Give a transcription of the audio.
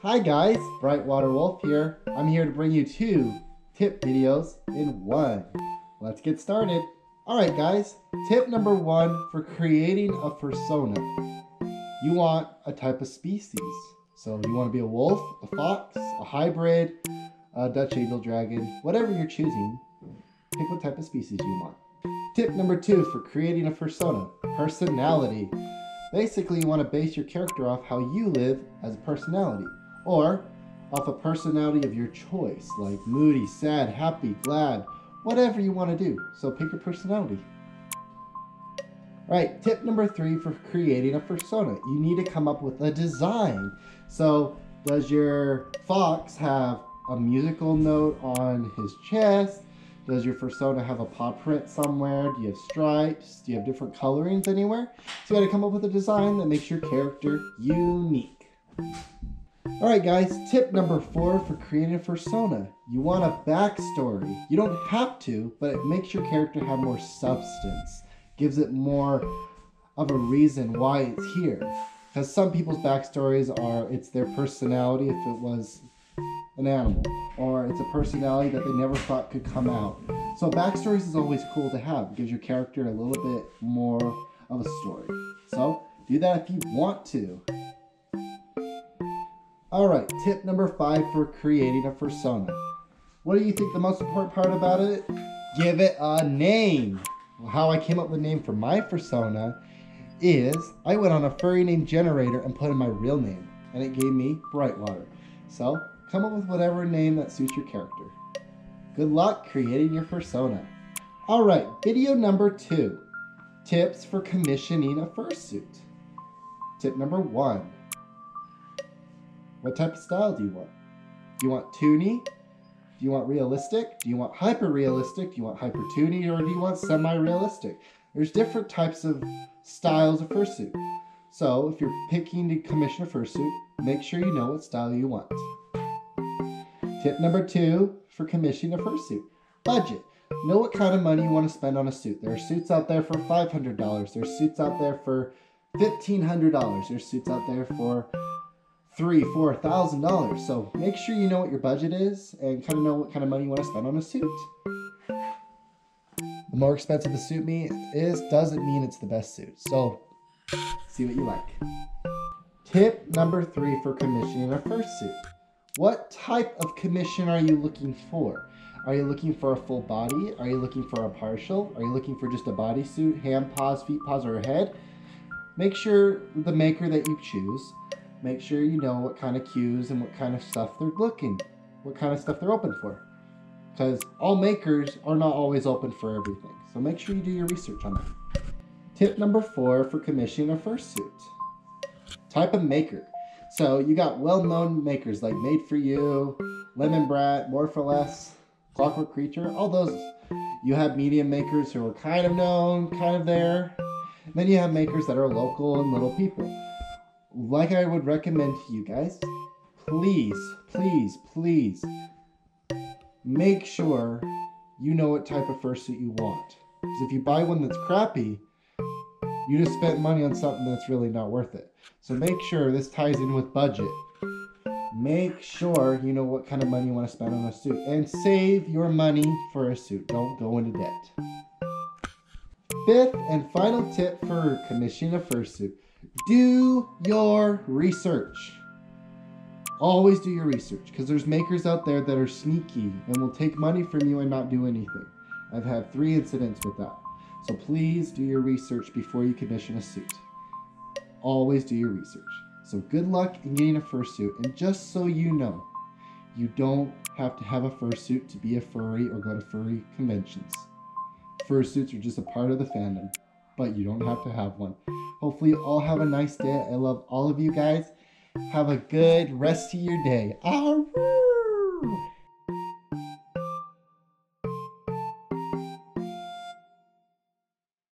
Hi guys, BrightWater Wolf here. I'm here to bring you 2 tip videos in one. Let's get started. Alright guys, tip number 1 for creating a fursona. You want a type of species. So you want to be a wolf, a fox, a hybrid, a Dutch angel dragon, whatever you're choosing, pick what type of species you want. Tip number 2 for creating a fursona, personality. Basically, you want to base your character off how you live as a personality, or off a personality of your choice, like moody, sad, happy, glad, whatever you want to do. So pick your personality. Alright, tip number 3 for creating a fursona. You need to come up with a design. So, does your fox have a musical note on his chest? Does your fursona have a paw print somewhere? Do you have stripes? Do you have different colorings anywhere? So you gotta come up with a design that makes your character unique. Alright guys, tip number 4 for creating a fursona. You want a backstory. You don't have to, but it makes your character have more substance. Gives it more of a reason why it's here. Because some people's backstories are, it's their personality if it was an animal, or it's a personality that they never thought could come out. So backstories is always cool to have. It gives your character a little bit more of a story. So do that if you want to. Alright, tip number 5 for creating a fursona. What do you think the most important part about it? Give it a name. Well, how I came up with the name for my fursona is I went on a furry name generator and put in my real name, and it gave me BrightWater. So come up with whatever name that suits your character. Good luck creating your fursona. Alright, video number 2. Tips for commissioning a fursuit. Tip number 1. What type of style do you want? Do you want toony? Do you want realistic? Do you want hyper-realistic? Do you want hyper-toony? Or do you want semi-realistic? There's different types of styles of fursuit. So if you're picking to commission a fursuit, make sure you know what style you want. Tip number 2 for commissioning a fursuit. Budget. Know what kind of money you want to spend on a suit. There are suits out there for $500. There's suits out there for $1,500. There's suits out there for $3,000, $4,000. So make sure you know what your budget is and kind of know what kind of money you want to spend on a suit. The more expensive a suit is doesn't mean it's the best suit. So see what you like. Tip number 3 for commissioning a fursuit. What type of commission are you looking for? Are you looking for a full body? Are you looking for a partial? Are you looking for just a bodysuit, hand paws, feet paws, or a head? Make sure the maker that you choose, make sure you know what kind of cues and what kind of stuff they're looking, what kind of stuff they're open for. Because all makers are not always open for everything. So make sure you do your research on that. Tip number 4 for commissioning a fursuit. Type of maker. So you got well-known makers like Made For You, Lemon Brat, More For Less, Clockwork Creature, all those. You have medium makers who are kind of known, kind of there. And then you have makers that are local and little people. Like I would recommend to you guys, please, please, please make sure you know what type of fursuit you want. Because if you buy one that's crappy, you just spent money on something that's really not worth it. So make sure this ties in with budget. Make sure you know what kind of money you want to spend on a suit. And save your money for a suit. Don't go into debt. 5th and final tip for commissioning a fursuit. Do your research. Always do your research. Because there's makers out there that are sneaky and will take money from you and not do anything. I've had 3 incidents with that. So please do your research before you commission a suit. Always do your research. So good luck in getting a fursuit. And just so you know, you don't have to have a fursuit to be a furry or go to furry conventions. Fursuits are just a part of the fandom, but you don't have to have one. Hopefully you all have a nice day. I love all of you guys. Have a good rest of your day. Arroo!